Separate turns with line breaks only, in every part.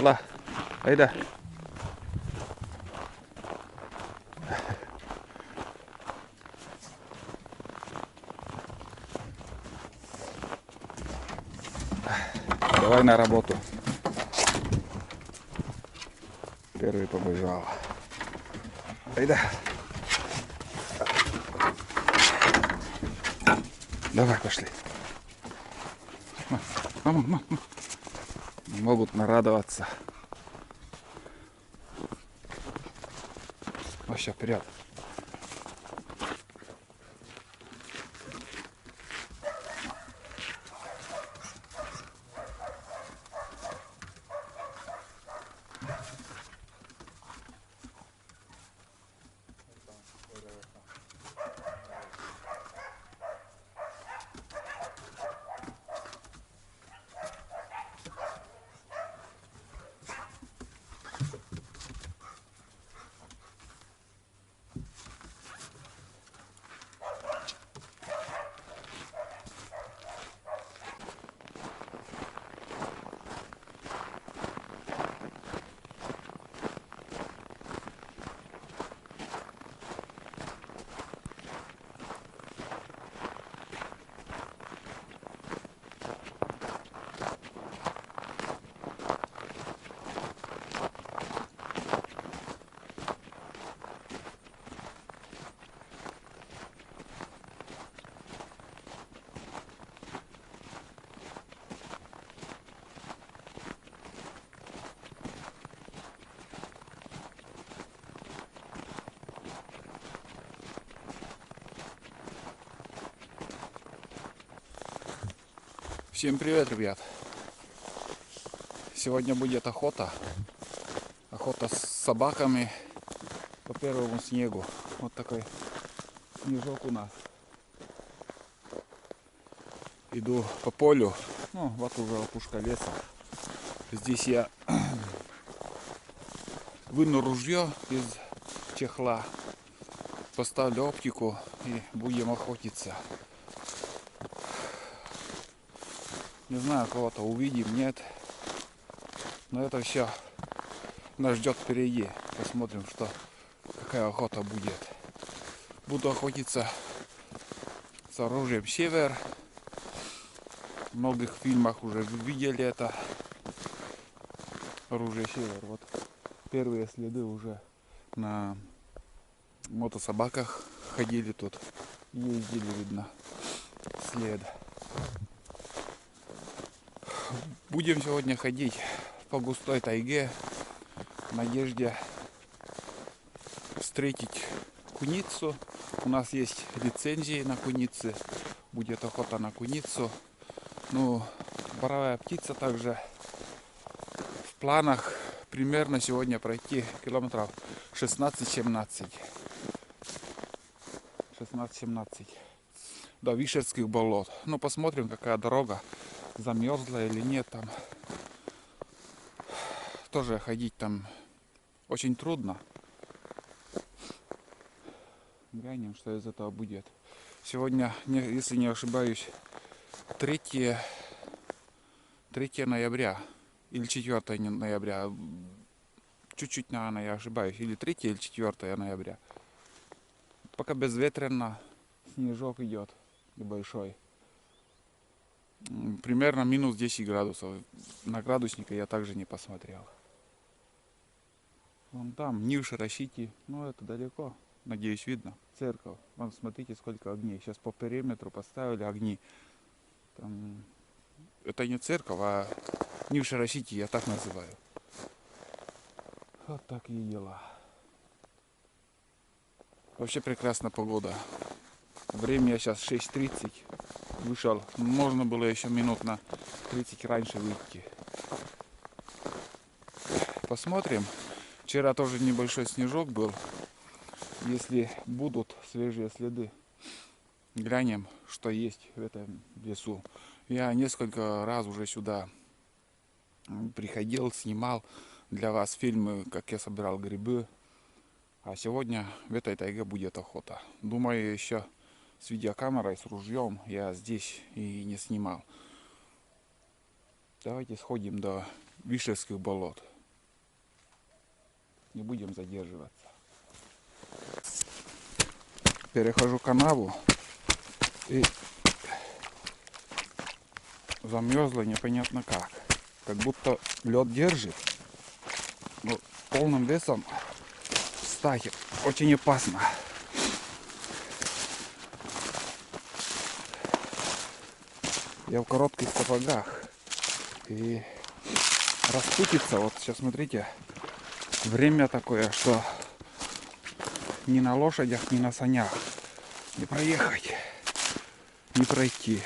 пошла. Айда. Давай на работу. Первый побежал. Айда. Давай, пошли. Мама. Могут нарадоваться. Вообще вперед. Всем привет, ребят! Сегодня будет охота. Охота с собаками по первому снегу. Вот такой снежок у нас. Иду по полю. Ну, вот уже опушка леса. Здесь я выну ружье из чехла, поставлю оптику и будем охотиться. Не знаю, кого-то увидим, нет. Но это все нас ждет впереди. Посмотрим, какая охота будет. Буду охотиться с оружием Север. В многих фильмах уже видели это оружие Север. Вот первые следы уже на мотособаках ходили тут. Ездили, видно, след. Будем сегодня ходить по густой тайге в надежде встретить куницу. У нас есть лицензии на куницы. Будет охота на куницу. Ну, боровая птица также. В планах примерно сегодня пройти километров 16-17. 16-17 до Вишерских болот. Ну, посмотрим, какая дорога. Замерзла или нет там. Тоже ходить там очень трудно. Глянем, что из этого будет. Сегодня, если не ошибаюсь, 3 ноября или 4 ноября. Чуть-чуть, наверное, я ошибаюсь. Или 3 или 4 ноября. Пока безветренно, снежок идет небольшой. Примерно минус 10 градусов. На градусника я также не посмотрел. Вон там, Нивши, Рощити. Ну, это далеко. Надеюсь, видно. Церковь. Вон, смотрите, сколько огней. Сейчас по периметру поставили огни. Там... Это не церковь, а Нивши, Рощити, я так называю. Вот такие дела. Вообще прекрасная погода. Время сейчас 6:30. Вышел. Можно было еще минут на 30 раньше выйти. Посмотрим. Вчера тоже небольшой снежок был. Если будут свежие следы, глянем, что есть в этом лесу. Я несколько раз уже сюда приходил, снимал для вас фильмы, как я собирал грибы. А сегодня в этой тайге будет охота. Думаю, еще с видеокамерой, с ружьем я здесь и не снимал. Давайте сходим до Вишерских болот. Не будем задерживаться. Перехожу канаву и замерзло непонятно как. Как будто лед держит, но полным весом стахи. Очень опасно. Я в коротких сапогах. И распутиться, вот сейчас смотрите, время такое, что ни на лошадях, ни на санях не проехать, не пройти.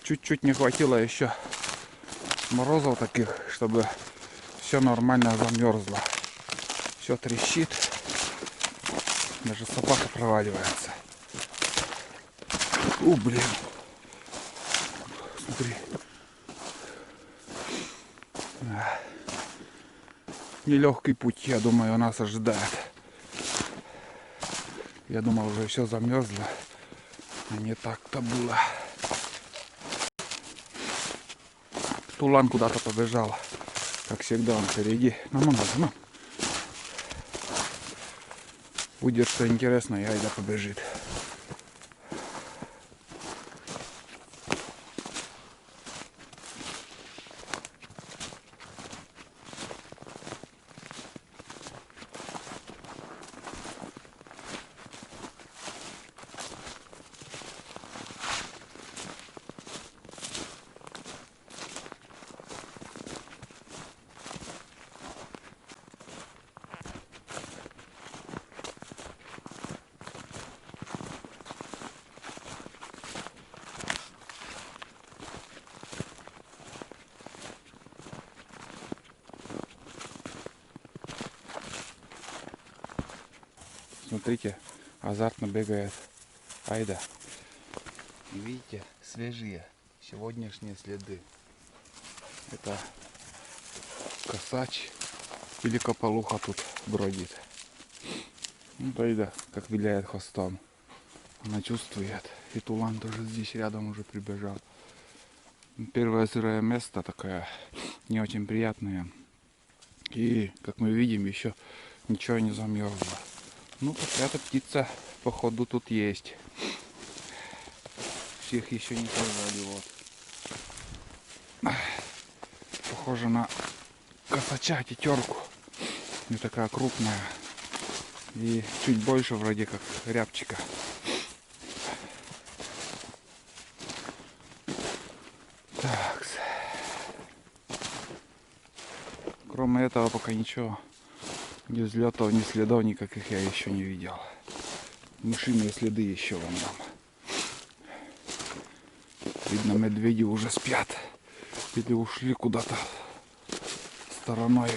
Чуть-чуть не хватило еще морозов таких, чтобы все нормально замерзло. Все трещит, даже собака проваливается. Блин. Смотри. Нелегкий путь, я думаю, нас ожидает. Я думал, уже все замерзло, а не так-то было. Тулан куда-то побежал, как всегда, он впереди. Ну. Будет что интересное, и айда побежит. Смотрите, азартно бегает айда. И видите, свежие сегодняшние следы. Это косач или кополуха тут бродит. Вот айда, как виляет хвостом. Она чувствует. И тулан тоже здесь рядом уже прибежал. Первое сырое место такое, не очень приятное. И, как мы видим, еще ничего не замерзло. Ну, какая-то птица, походу, тут есть. Всех еще не сажали, вот. Похоже на косача, тетерку. Не такая крупная. И чуть больше вроде как рябчика. Так. Кроме этого пока ничего. Ни взлетов, ни следов никаких я еще не видел. Мышиные следы еще вон там. Видно, медведи уже спят. Или ушли куда-то стороной.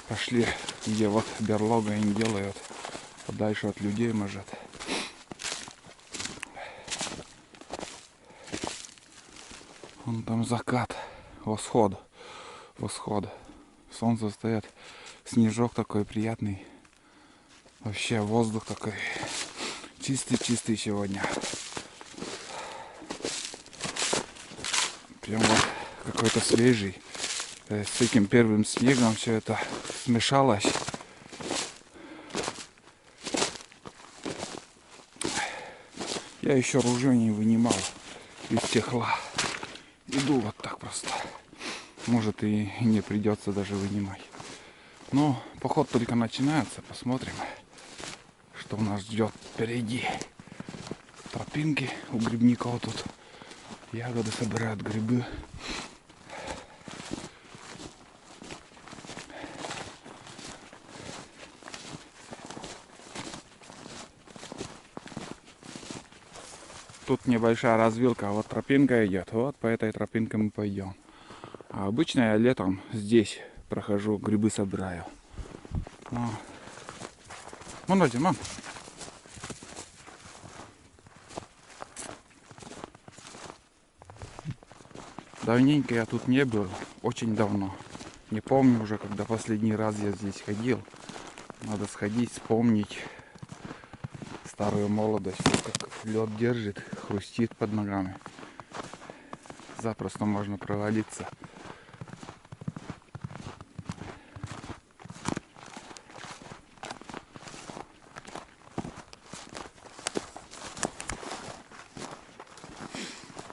Пошли, где вот берлога им делают. Подальше от людей, может. Вон там закат. Восход. Солнце стоит. Снежок такой приятный. Вообще воздух такой чистый сегодня. Прям вот какой-то свежий. С этим первым снегом все это смешалось. Я еще ружье не вынимал из чехла. Иду вот так просто. Может и не придется даже вынимать. Но поход только начинается. Посмотрим, что нас ждет впереди. Тропинки у грибников тут. Ягоды собирают, грибы. Тут небольшая развилка, вот тропинка идет. Вот по этой тропинке мы пойдем. А обычно я летом здесь прохожу, грибы собираю. Вон, мам. Давненько я тут не был, очень давно. Не помню уже, когда последний раз я здесь ходил. Надо сходить, вспомнить старую молодость, как лед держит, хрустит под ногами. Запросто можно провалиться.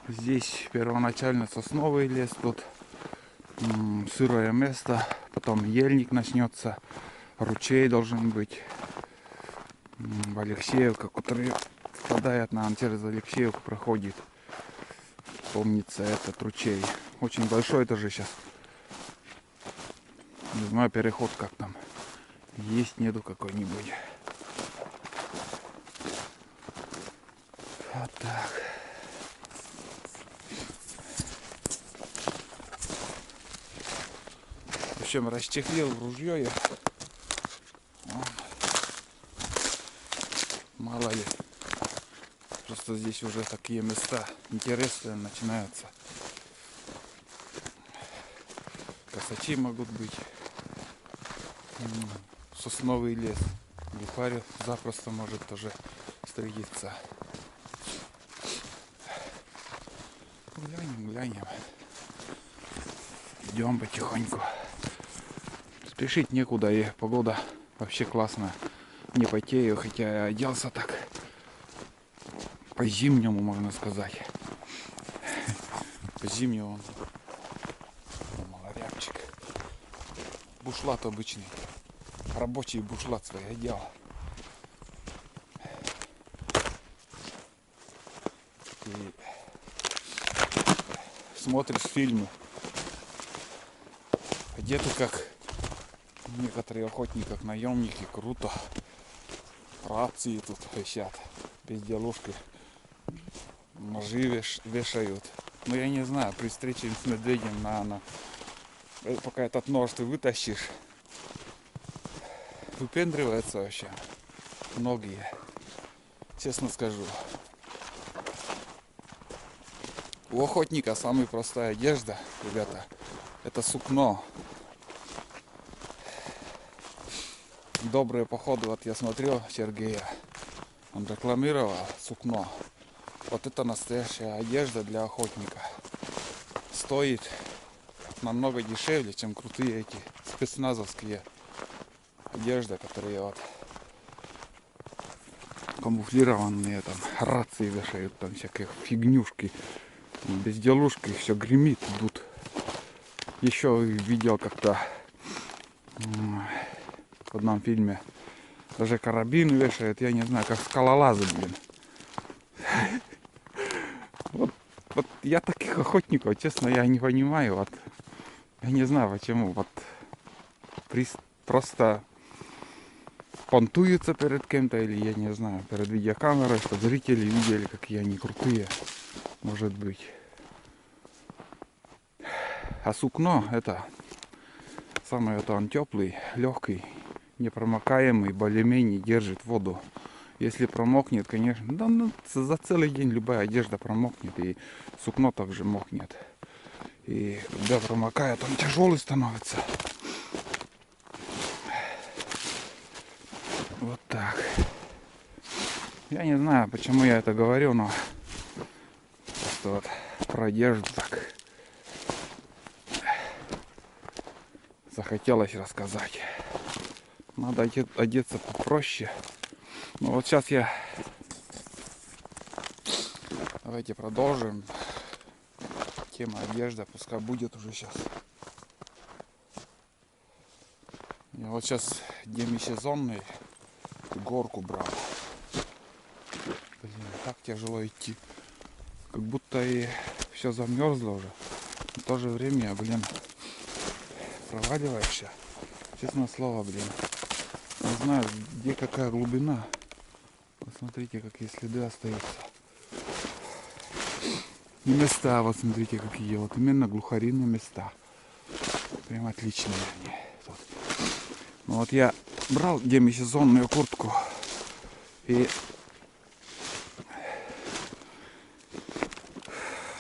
Здесь первоначально сосновый лес, тут сырое место, потом ельник начнется, ручей должен быть в Алексеевку, который впадает, наверное, через Алексеевку проходит. Помнится этот ручей. Очень большой тоже сейчас. Не знаю, переход как там. Есть, нету какой-нибудь. Вот так. В общем, расчехлил ружье я. Мало ли. Просто здесь уже такие места интересные начинаются. Косачи могут быть. Сосновый лес. Випарь запросто может тоже встретиться. Глянем. Идем потихоньку. Спешить некуда, и погода вообще классная. Не потею, хотя я оделся так по-зимнему, можно сказать. По-зимнему. Малорябчик. Бушлат обычный. Рабочий бушлат свой одел. И смотришь фильмы. Одеты как некоторые охотники, как наемники. Круто. Рации тут висят. Безделушки. Ножи вешают. Но я не знаю, при встрече с медведем, наверное, пока этот нож ты вытащишь, выпендривается вообще многие, честно скажу. У охотника самая простая одежда, ребята, это сукно. Добрые походы, вот я смотрел Сергея, он рекламировал сукно. Вот это настоящая одежда для охотника. Стоит намного дешевле, чем крутые эти спецназовские одежды, которые вот камуфлированные, там рации вешают, там всякие фигнюшки, безделушки, все гремит, идут. Еще видел как-то в одном фильме даже карабин вешают, я не знаю, как скалолазы, блин. Вот я таких охотников, честно, я не понимаю. Вот, я не знаю почему. Вот просто понтуются перед кем-то, или я не знаю, перед видеокамерой, чтобы зрители видели, какие они крутые. Может быть. А сукно это самый, это он теплый, легкий, непромокаемый, более-менее держит воду. Если промокнет, конечно, да, ну, за целый день любая одежда промокнет, и сукно также мокнет. И когда промокает, он тяжелый становится. Вот так. Я не знаю, почему я это говорю, но просто вот про одежду так захотелось рассказать. Надо одеться попроще. Ну вот сейчас давайте продолжим. Тема одежда, пускай будет уже сейчас. Я вот сейчас демисезонный горку брал. Блин, так тяжело идти. Как будто и все замерзло уже. В то же время, блин, проваливаешься. Честное слово, блин. Не знаю, где какая глубина. Посмотрите, какие следы остаются. И места, вот смотрите, какие. Вот именно глухаринные места. Прям отличные они тут. Ну вот я брал демисезонную куртку. И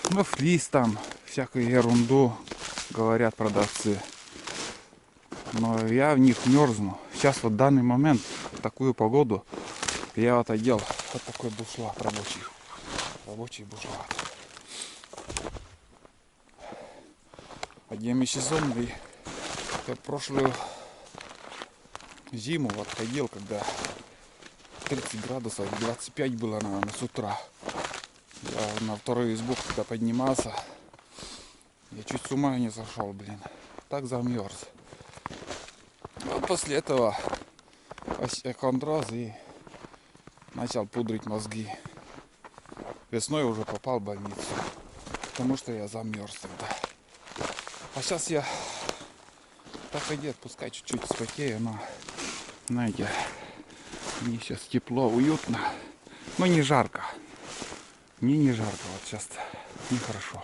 ну, флис там, всякую ерунду, говорят продавцы. Но я в них мерзну. Сейчас вот в данный момент, в такую погоду, я вот одел вот такой бушлат рабочий. Рабочий бушлат. А демисезонный, я прошлую зиму вот ходил, когда 30 градусов, 25 было, наверное, с утра. Я на вторую избу, когда поднимался, я чуть с ума не сошел, блин. Так замерз. Вот после этого остеохондроз и начал пудрить мозги. Весной уже попал в больницу, потому что я замерз тогда. А сейчас я так иди, отпускай чуть-чуть спокею, но, знаете, мне сейчас тепло, уютно, но не жарко. Мне не жарко, вот сейчас нехорошо.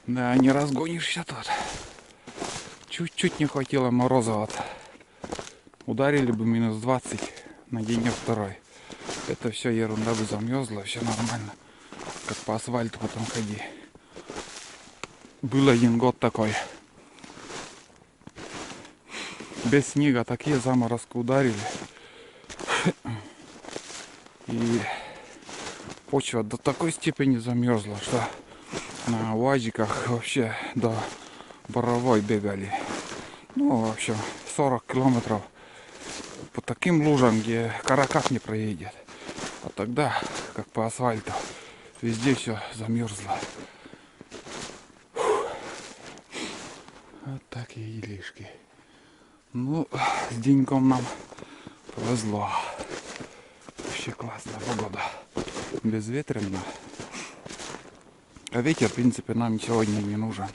Да, не разгонишься тут. Чуть-чуть не хватило мороза, вот. Ударили бы минус 20 на денек второй. Это все ерунда бы замерзла, все нормально. Как по асфальту потом ходи. Был один год такой. Без снега такие заморозки ударили. И почва до такой степени замерзла, что на УАЗиках вообще до Боровой бегали. Ну, в общем, 40 километров по таким лужам, где каракат не проедет. А тогда, как по асфальту, везде все замерзло. Вот такие делишки. Ну, с деньком нам повезло. Вообще классная погода. Безветренно. А ветер, в принципе, нам сегодня не нужен.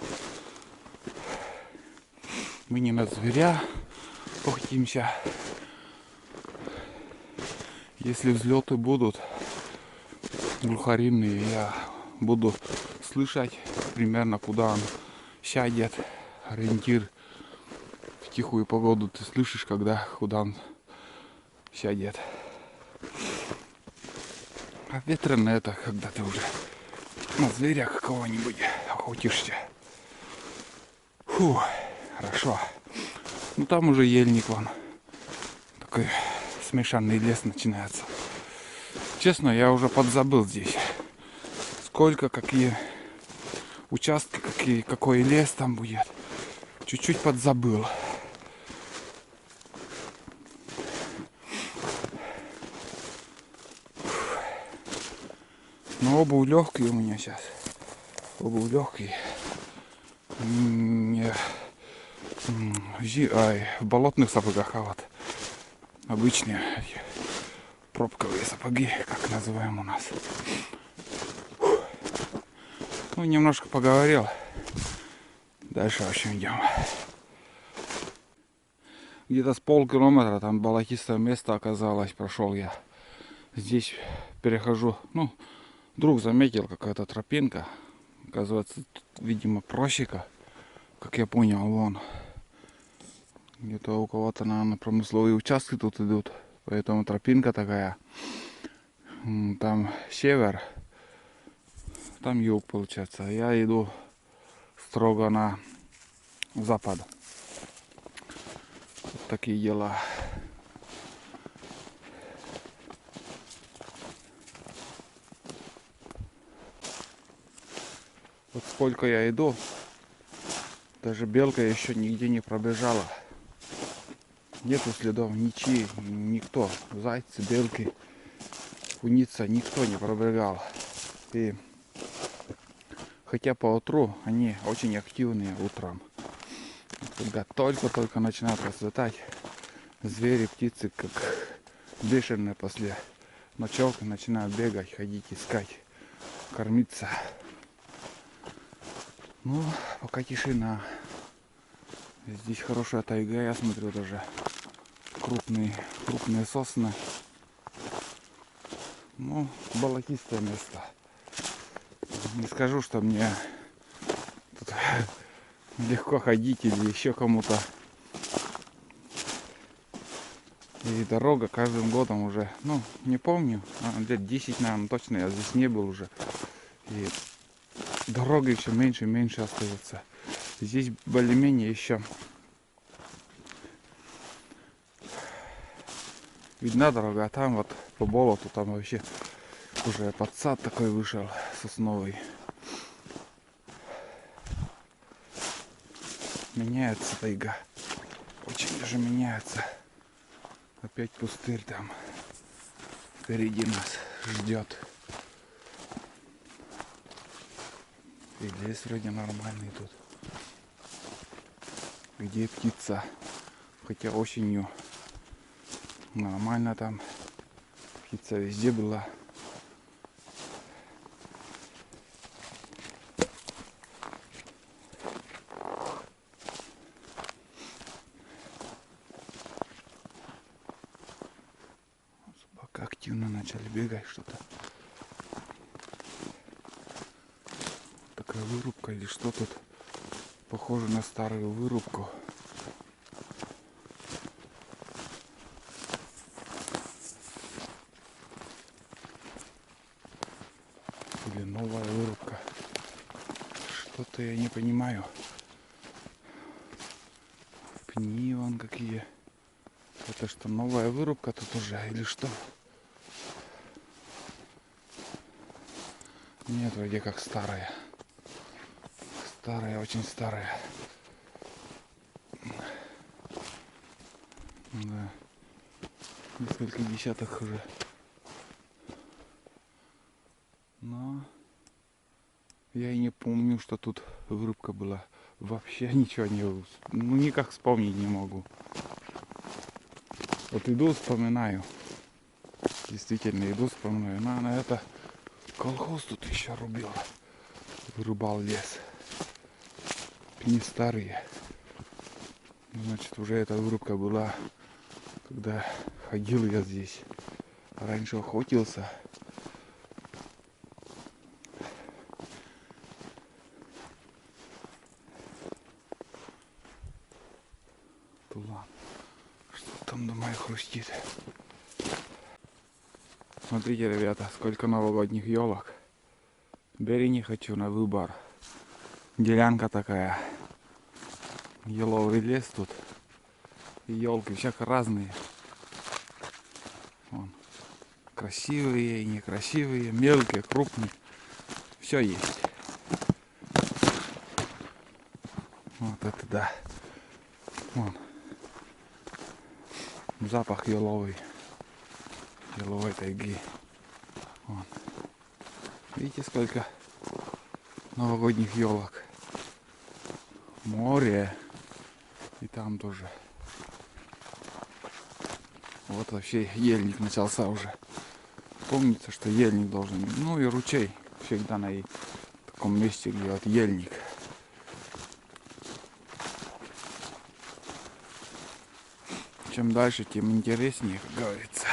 Мы не на зверя охотимся. Если взлеты будут глухаринные, я буду слышать примерно, куда он сядет. Ориентир в тихую погоду ты слышишь, куда он сядет. А ветрено это, когда ты уже на зверя какого-нибудь охотишься. Фу, хорошо. Ну там уже ельник вон. Такой смешанный лес начинается. Честно, я уже подзабыл здесь. Сколько, какие участки, какой лес там будет. Чуть-чуть подзабыл. Но обувь легкие у меня сейчас. Обувь легкие. Не в болотных сапогах, а вот обычные пробковые сапоги, как называем у нас. Ну, немножко поговорил. Дальше, в общем, идем. Где-то с полкилометра там болотистое место оказалось, прошел я. Здесь перехожу, ну, друг заметил, какая-то тропинка. Оказывается, тут, видимо, просека, как я понял, вон. Где-то у кого-то, наверное, промысловые участки тут идут. Поэтому тропинка такая. Там север, там юг получается. Я иду строго на запад. Вот такие дела. Вот сколько я иду, даже белка еще нигде не пробежала. Нету следов ничьи, никто. Зайцы, белки, куница, никто не пробегал. И хотя по утру они очень активные утром. Когда только-только начинают расцветать, звери, птицы, как бешеные после ночевки, начинают бегать, ходить, искать, кормиться. Ну, пока тишина. Здесь хорошая тайга, я смотрю, даже крупные сосны. Ну, болотистое место. Не скажу, что мне тут легко ходить или еще кому-то. И дорога каждым годом уже, ну, не помню, лет 10, наверное, точно я здесь не был уже. И дорога еще меньше и меньше остается. Здесь более-менее еще видна дорога, а там вот по болоту там вообще уже подсад такой вышел сосновый. Меняется тайга. Очень даже меняется. Опять пустырь там впереди нас ждет. И лес вроде нормальный тут. Где птица? Хотя осенью нормально там. Птица везде была. Собака активно начали бегать что-то. Такая вырубка или что тут? Похоже на старую вырубку. Или новая вырубка. Что-то я не понимаю. Пни вон какие. Это что, новая вырубка тут уже или что? Нет, вроде как старая. Старая, очень старая. Да. Несколько десятых уже. Но я и не помню, что тут вырубка была. Вообще ничего не... Ну, никак вспомнить не могу. Вот иду, вспоминаю. Действительно, иду, вспоминаю. На это колхоз тут еще рубил. Вырубал лес. Пни старые. Значит, уже эта вырубка была, когда ходил я здесь. Раньше охотился. Тулан. Что там, думаю, хрустит. Смотрите, ребята, сколько новогодних елок. Бери не хочу на выбор. Делянка такая. Еловый лес тут. И елки всяко разные. Вон. Красивые и некрасивые, мелкие, крупные. Все есть. Вот это да. Вон. Запах еловый. Еловой тайги. Вон. Видите, сколько новогодних елок. Море. И там тоже. Вот вообще ельник начался уже. Помнится, что ельник должен быть. Ну и ручей всегда на таком месте, где вот ельник. Чем дальше, тем интереснее, как говорится.